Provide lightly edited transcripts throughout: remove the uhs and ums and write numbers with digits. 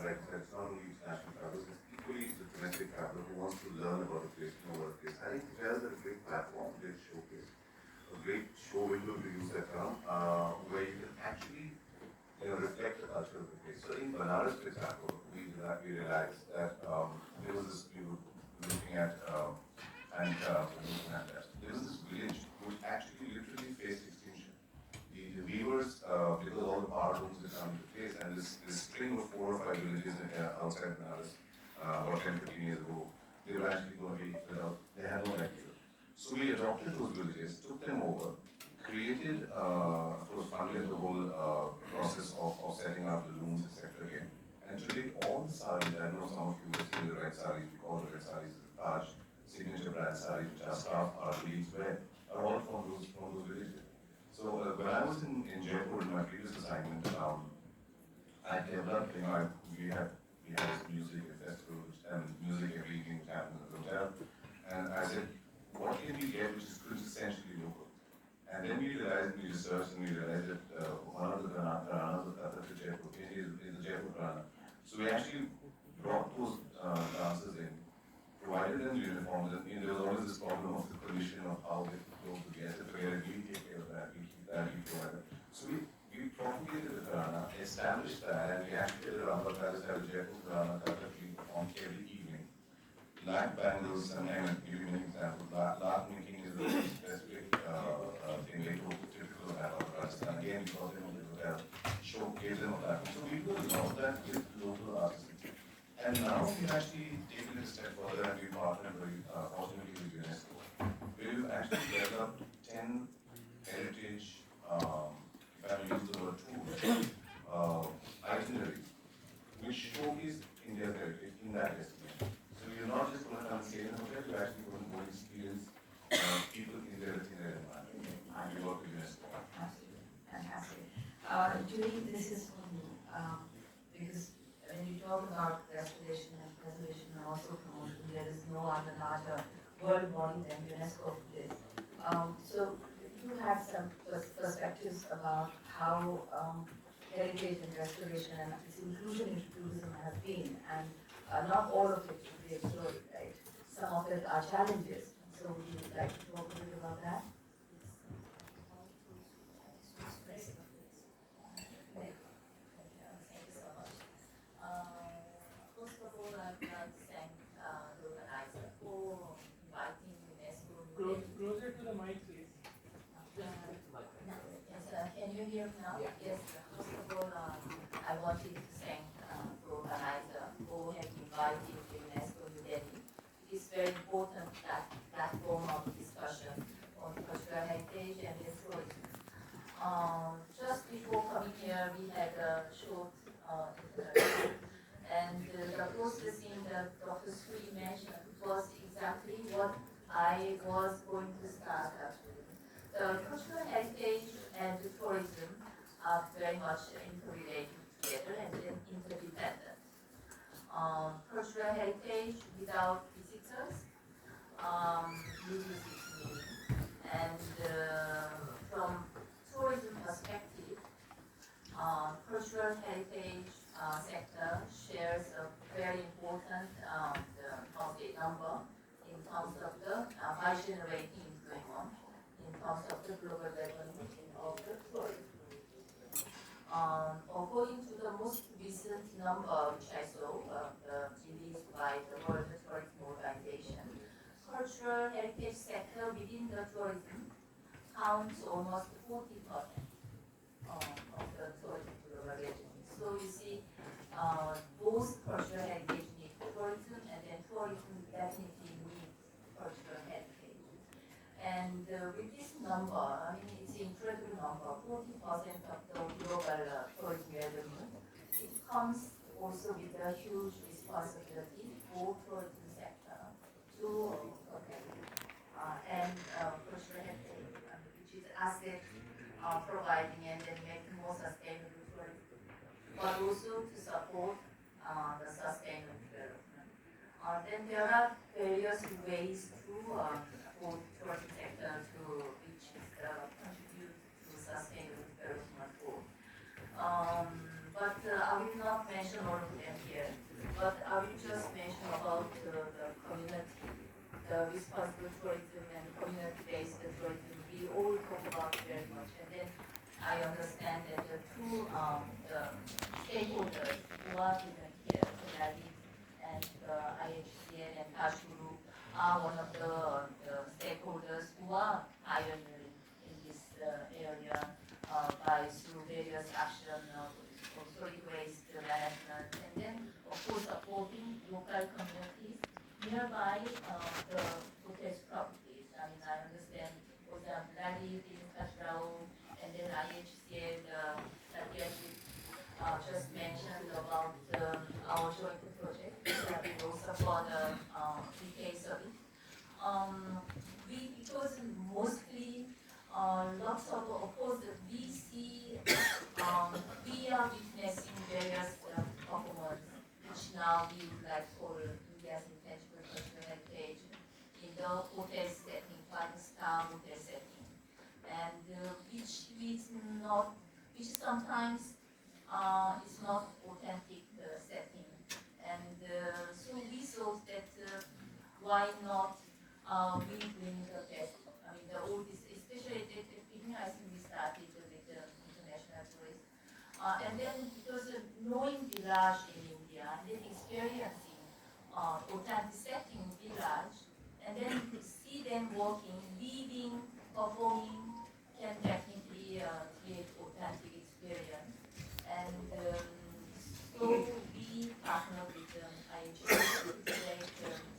like I said, it's not only international travelers, it's equally the domestic traveler who wants to learn about a place, know about a place. I think hotels are a great platform, a great showcase, a great show window to use that term, where you can actually reflect the culture of the place. So in Banaras, for example, we realized that there was this, we were looking at, there was this village which actually literally faced extinction. The weavers, because all the power looms had come into place, and this string of 4 or 5 villages outside Banaras, about 10, 15 years ago, they were actually going to be, they had no livelihood. So we adopted those villages, took them over, created, of course, funded the whole process of setting up the looms, etc. again. And today, all the saris, I know some of you will see the red saris, we call the red saris the Taj signature brand saris, which our staff, our colleagues wear, are all from those villages. So when I was in Jaipur in my previous assignment, I developed, we had this music festival, and music every evening which happened in the hotel, and I said, what can we get which is quintessentially local? And then we realized, we researched and we realized that one of the Gharanas of Kathak is Jaipur, is the Jaipur Gharana. So we actually brought those dancers in, provided them uniforms, and there was always this problem of the collision of how they clothes the guests, if we take care of that, we keep that, we provide that. So we propagated the Gharana, established that, and we actually did a Rambal Palace had a Jaipur Gharana Kathak on every evening. Black bangles, and I'm giving an example. Black making is a specific thing they do typical of Rajasthan. Again, we brought them on the hotel, showcase them a platform. So we do a lot of that with local artisans. And now we've actually taken it a step further and we partnered very fortunately with UNESCO. We've actually developed 10 heritage, if I may use the word tour, itineraries, which showcase India's heritage in that destination. So you're not just going to come and stay in a hotel, you're actually going to go and experience people in their environment. And we work with UNESCO. Absolutely, fantastic. Julie, this is for you, because when you talk about restoration and preservation and also promotion, there is no other larger world body than UNESCO for this. So you have some perspectives about how heritage and restoration and its inclusion into tourism has been, and not all of it should be explored, right? Some of it are challenges. So would you like to talk a bit about that? Thank you so much. First of all, I'd like to thank the organizer for inviting UNESCO. Closer to the mic, please. Yes, can you hear me now? Yes. First of all, I wanted to thank the organizer for having invited UNESCO New Delhi. It is very important that platform of discussion on cultural heritage and tourism. Just before coming here, we had a short introduction, and the processing that Dr. Sri mentioned was exactly what I was going to start actually. The cultural heritage and the tourism are very much interrelated together and then interdependent. Cultural heritage without visitors loses its meaning, and from tourism perspective, cultural heritage sector shares a very important number in terms of the by generating employment, in terms of the global development of the tourism. According to the most recent number which I saw, released by the World Tourism Organization, cultural heritage sector within the tourism counts almost 40% of the tourism global revenue. So you see, both cultural heritage need tourism, and then tourism definitely needs cultural heritage. And with this number, I mean, it's an incredible number, 40% of the global tourism revenue. It comes also with a huge responsibility for tourism sector to protect and cultural heritage, which is asset providing and then making more sustainable tourism, but also to support the sustainable development. Then there are various ways to for tourism sector to which contribute to sustainable development goals. But I will not mention all of them here. But I will just mention about the community, the responsible tourism and community-based tourism. We all talk about very much, and then I understand that the two the stakeholders who are present here, Sonali and IHCN and Tash Group, are one of the stakeholders who are pioneering in this area by through various action for solid waste management, and then of course supporting local communities nearby the protest properties. I mean, I understand, for example, Lali in Kashrao, and then IHCL, Satyajit just mentioned about our joint project that we will support the case of it. It was mostly lots of course, we see, we are witnessing various performance, which now we would like to call India's intangible cultural heritage in the hotel setting, five-star hotel setting, and which is not, which sometimes is not authentic setting, and so we thought that why not we bring the best. I mean, the oldest, especially at the beginning, I think we started with the international tourists. And then because knowing village in India, and then experiencing authentic setting village, and then see them working, living, performing, can definitely create authentic experience. And so we partner with IHG to create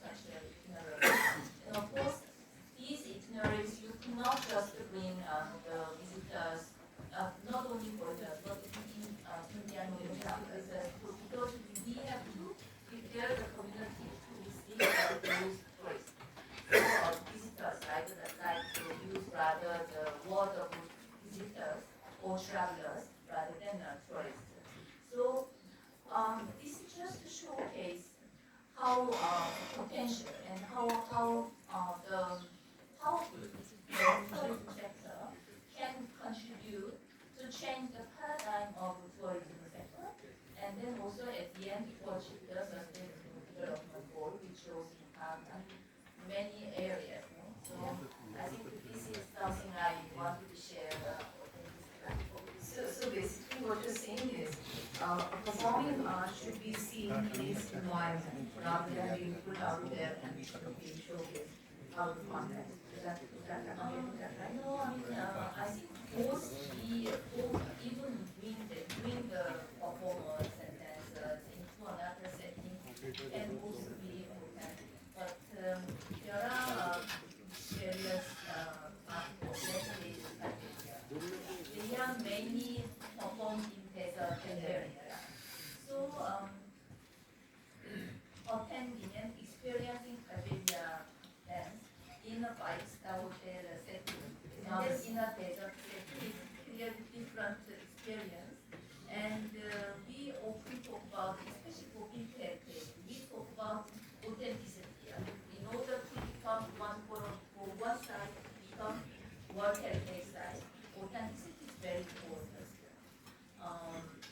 such itineraries. And of course, these itineraries, you cannot just bring the visitors, not only foreigners, but within Indian visitors, because we have to prepare the community to receive those tourists. So visitors, right, like to use rather the word of visitors or travelers rather than tourists. So this is just to showcase how potential and how the tourism sector can contribute to change the paradigm of the tourism sector, and then also at the end to achieve the sustainable development goal, which shows impact on many areas. No? So I think this is something I wanted to share in this platform. So basically what you're saying is, performing art should be seen in its environment rather than being put out there and being showcased out of context. Is that right? No, I mean, I think mostly even bring the performers and dancers into another setting can also be important. But there are various let's say, they are mainly performed in desert area. So attending and experiencing Pavilia dance in a five-star hotel setting, and then in a desert setting is clearly different experience. And we often talk about, especially for big heritage, we talk about authenticity. In order to become one for one side to become World Heritage Site, authenticity is very important.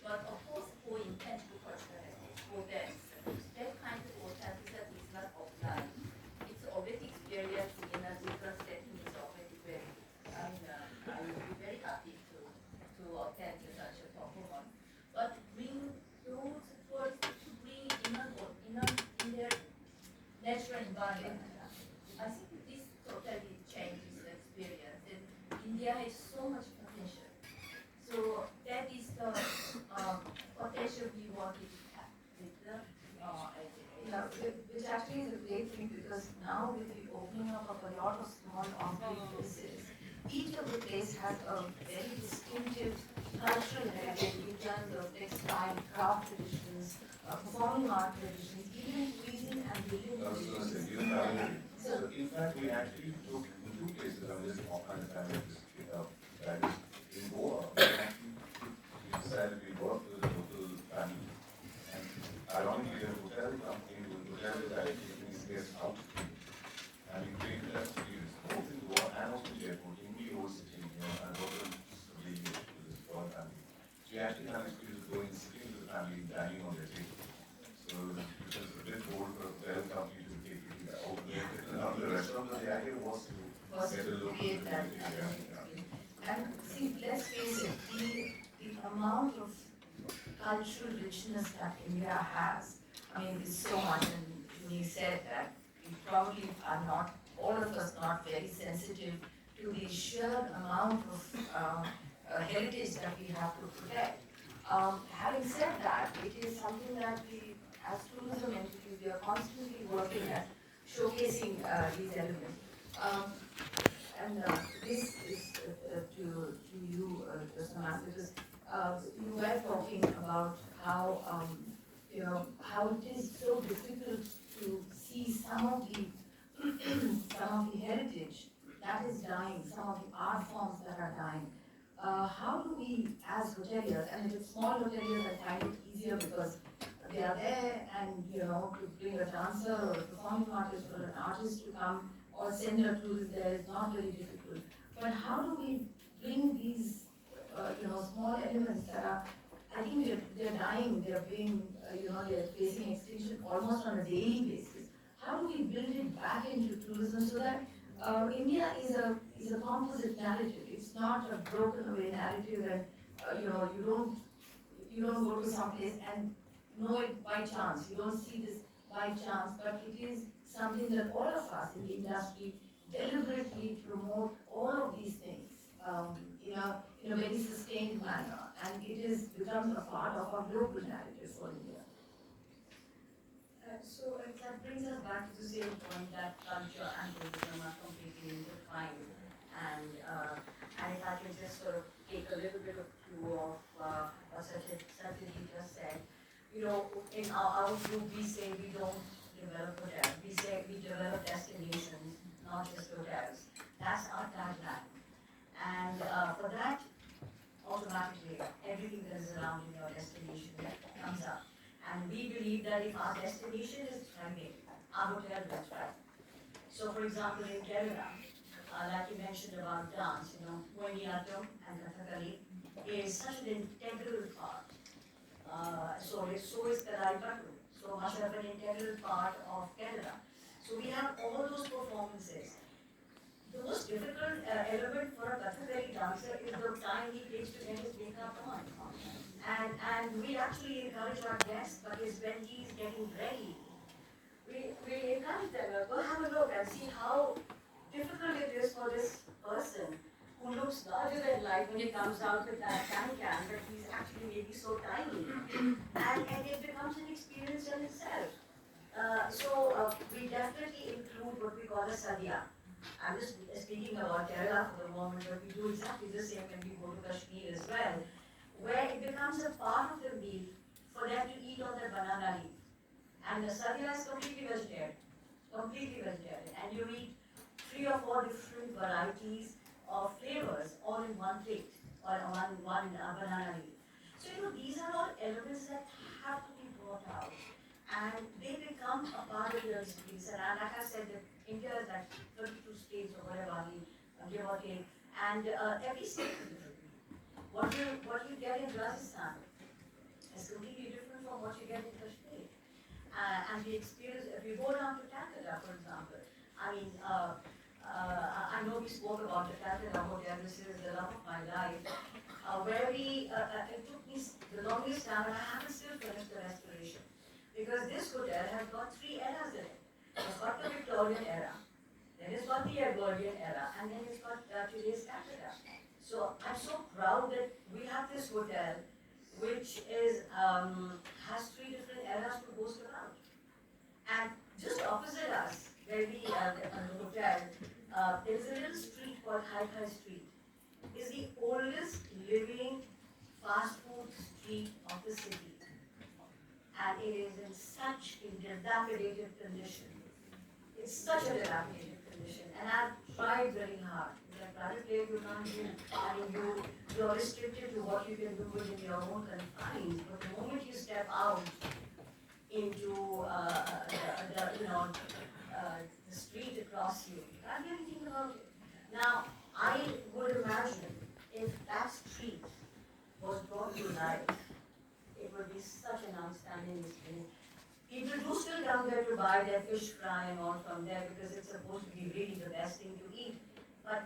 But of course, for intangible cultural heritage, for that kind of authenticity is not offline. It's already experienced in a different setting. Is already very. I mean, I would be very happy to attend such a performance. But bring those tourists to bring in their natural environment. I think this totally changes the experience. And India has so much potential. So that is the potential we wanted to have with the Yeah, which actually is a great thing because now with the opening up of a lot of small off-grid places, each of the place has a very distinctive cultural heritage in terms of textile, craft traditions, performing art traditions, even cuisine and building traditions. So in fact, we actually took in two places. I was just offline family that is in Goa. We actually decided we worked with a local family, and ironically, the hotel company, the hotel is actually taking these guests out, and we created that experience both in Goa and also in Jaipur, in the old city, and also really with this foreign family. So you actually have experience of going, sitting with the family, dining on their table. So us Better to local create that community, identity. And see, let's face it, the amount of cultural richness that India has, I mean, is so much, and Junie said that we probably are not, all of us not very sensitive to the sheer amount of heritage that we have to protect. Having said that, it is something that we, as tourism entities, we are constantly working at showcasing these elements. Um, and this is to you, Samantha, because you were talking about how, how it is so difficult to see some of the some of the heritage that is dying, some of the art forms that are dying. How do we, as hoteliers, and with small hoteliers, I find it easier because they are there, and to bring a dancer or a performing artist or an artist to come or send a tourist there is not very difficult. But how do we bring these, small elements that are, I think they're dying, they're being, they're facing extinction almost on a daily basis. How do we build it back into tourism so that India is a composite narrative? It's not a broken away narrative, and you don't go to some place and know it by chance. You don't see this by chance, but it is something that all of us in the industry deliberately promote all of these things in a very sustained manner, and becomes a part of our global narrative for India. So that brings us back to the same point that culture and tourism are completely intertwined. And if I can just sort of take a little bit of cue of what Satyajit just said, in our group we say we don't develop hotels. We say we develop destinations, not just hotels. That's our tagline. And for that, automatically, everything that is around in your destination comes up. And we believe that if our destination is thriving, our hotel will thrive. So for example, in Kerala, like you mentioned about dance, Mohiniyattam and Kathakali is such an integral part. So is Kadaipattu, so much of an integral part of Kerala. So we have all those performances. The most difficult element for a Kathakali dancer is the time he takes to get his makeup on. And we actually encourage our guests, because when he's getting ready, we encourage them, go have a look and see how difficult it is for this person who looks larger than life when he comes out with that can, but he's actually maybe so tiny. And it becomes an experience in itself. So we definitely include what we call a sadhya. I'm just speaking about Kerala for the moment, but we do exactly the same when we go to Kashmir as well, where it becomes a part of the meal for them to eat on their banana leaf. And the sadhya is completely vegetarian, and you eat 3 or 4 different varieties of flavors all in one plate, or on one banana leaf. So these are all elements that have to be brought out, and they become a part of your experience. And like I said, that India is like 32 states or whatever, give or take, and every state is different. What you get in Rajasthan is completely different from what you get in Kashmir. And the experience, if you go down to Calcutta, for example, I know we spoke about the Calcutta Hotel, this is the love of my life, where it took me the longest time, and I haven't still finished the restoration. Because this hotel has got 3 eras in it. It's got the Victorian era, then it's got the Edwardian era, and then it's got today's Calcutta. So I'm so proud that we have this hotel which has 3 different eras to boast about. And just opposite us, where we are the hotel, there is a little street called Hi-Fi Street. It's the oldest living fast food street of the city. And it is in such a dilapidated condition. It's such a dilapidated condition. And I've tried very hard. Like private place you can't do. You're restricted to what you can do within your own confines. But the moment you step out into the street across you can't do anything about it. Now, I would imagine if that street was brought to life, it would be such an outstanding experience. People do still come there to buy their fish fry and all from there because it's supposed to be really the best thing to eat. but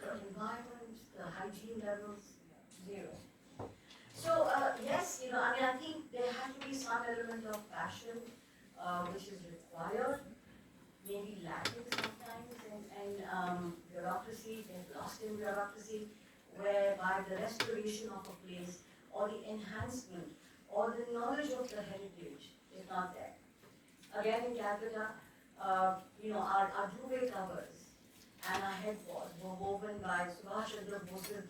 the environment, the hygiene levels, zero. So, yes, I mean, I think there has to be some element of passion, which is required, maybe lacking sometimes in bureaucracy, get lost in bureaucracy, whereby the restoration of a place or the enhancement or the knowledge of the heritage is not there. Again, in Calcutta, our duvet covers and our headboards were woven by Subhash Chandra Bose's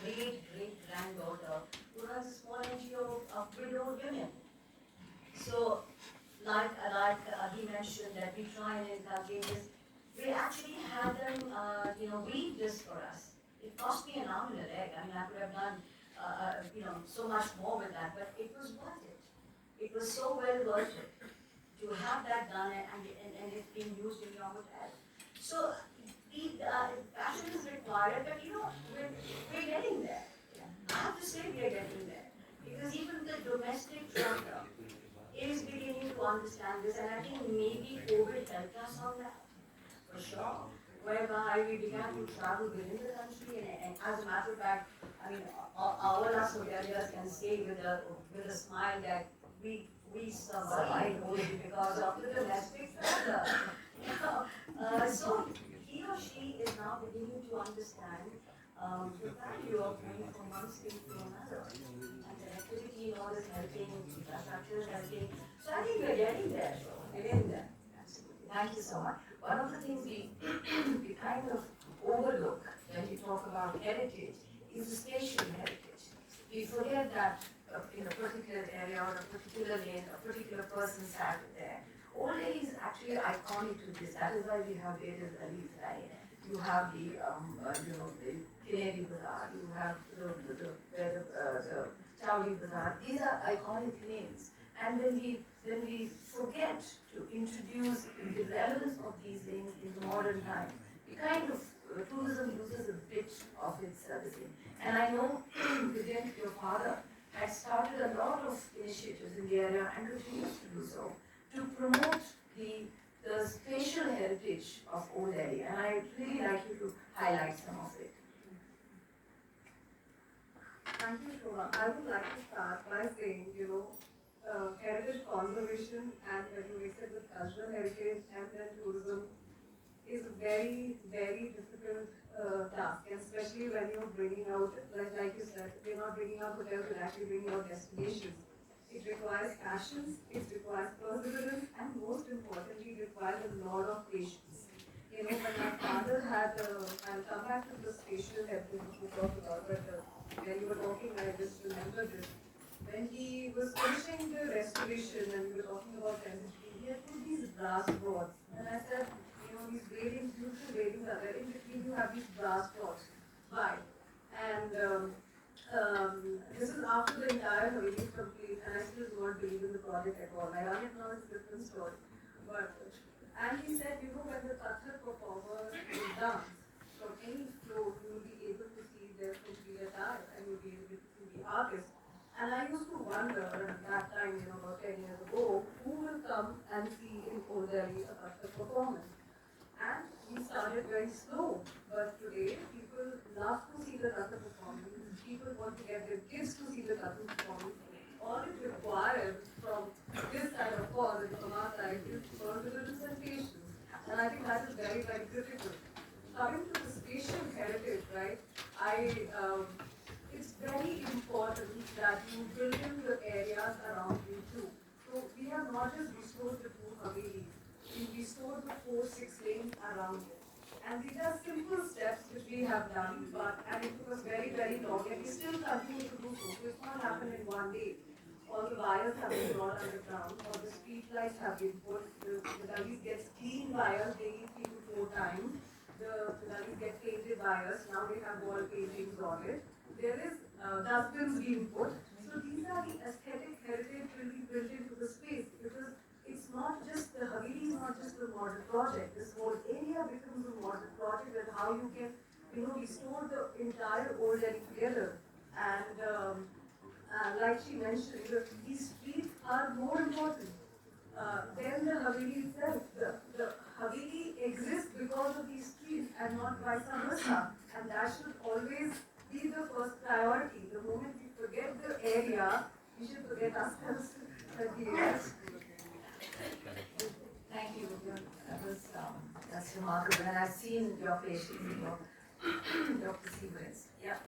great-great-granddaughter, who runs a small NGO of widowed women. So, like he mentioned, that we try and inculcate this, we actually had them, weave this for us. It cost me an arm and a leg. I mean, I could have done, so much more with that, but it was worth it. It was so well worth it to have that done and it's being used in your hotel. So the passion is required, but we're getting there. I have to say we are getting there. Because even the domestic traveler is beginning to understand this, and I think maybe COVID helped us on that, for sure. Whereby we began to travel within the country, and as a matter of fact, I mean, all us hoteliers can say with a smile that we survived only because of the domestic traveler. So he or she is now beginning to understand the value of going from one state to another. And connectivity, is helping, infrastructure is helping. So I think we're getting there, we're getting there. Absolutely. Thank you so much. One of the things we kind of overlook when we talk about heritage is the spatial heritage. We forget that in a particular area or a particular lane, a particular person sat there. Old Delhi is actually iconic to this. That is why we have various alleys, right? You have the, the Canary Bazaar, you have the Chowli Bazaar. These are iconic names. And when we forget to introduce the relevance of these things in the modern time, we kind of, tourism loses a bit of its servicing. And I know, Vijay, your father, had started a lot of initiatives in the area and continues to do so to promote the spatial heritage of Old Delhi. And I'd really like you to highlight some of it. Thank you, Shona. I would like to start by saying, heritage conservation and when you mix it with cultural heritage and then tourism is a very, very difficult task, and especially when you're bringing out, like you said, we're not bringing out hotels, we're actually bringing out destinations. It requires passion, it requires perseverance, and most importantly, it requires a lot of patience. When my father had, I'll come back to the spatial heritage which we talked about, but when you were talking, I just remembered it. When he was finishing the restoration and we were talking about density, he had put these brass rods. And I said, these railings, beautiful railings are there. In between, you have these brass rods. Why? And this is after the entire Haveli is complete, and I still do not believe in the project at all. I run it now, it's a different story. And he said, when the Kathak performer will dance from any floor, you will be able to see their complete attire and you'll be able to see the artist. And I used to wonder at that time, about 10 years ago, who will come and see in Old Delhi a Kathak performance. And we started very slow, but today people love to see the Kathak performance. People want to get their kids to see the Kathak performance. All it requires from this side of course and from our side is perseverance and patience. And I think that is very, very critical. Coming to the spatial heritage, right, it's very important that you build in the areas around you too. So we have not just restored the two Havelis, we restored the 4-6 lanes around it. And these are simple steps which we have done, and it took us very, very long, and we still continue to do so. So it's not happened in one day. All the wires have been brought underground, all the street lights have been put, the gullies get clean wires daily 3 to 4 times. The gullies get painted wires, now we have wall paintings on it. There is dustbins being put. So these are the aesthetic heritage really built into the space, because it's not just the Haveli is not just a modern project. This whole area becomes a modern project, and how you can, restore the entire Old Delhi together. And like she mentioned, these streets are more important than the Haveli itself. The Haveli exists because of these trees and not vice versa. And that should always be the first priority. The moment we forget the area, we should forget ourselves at the area. Thank you. That's remarkable, and I've seen your patients, your perseverance. Yeah.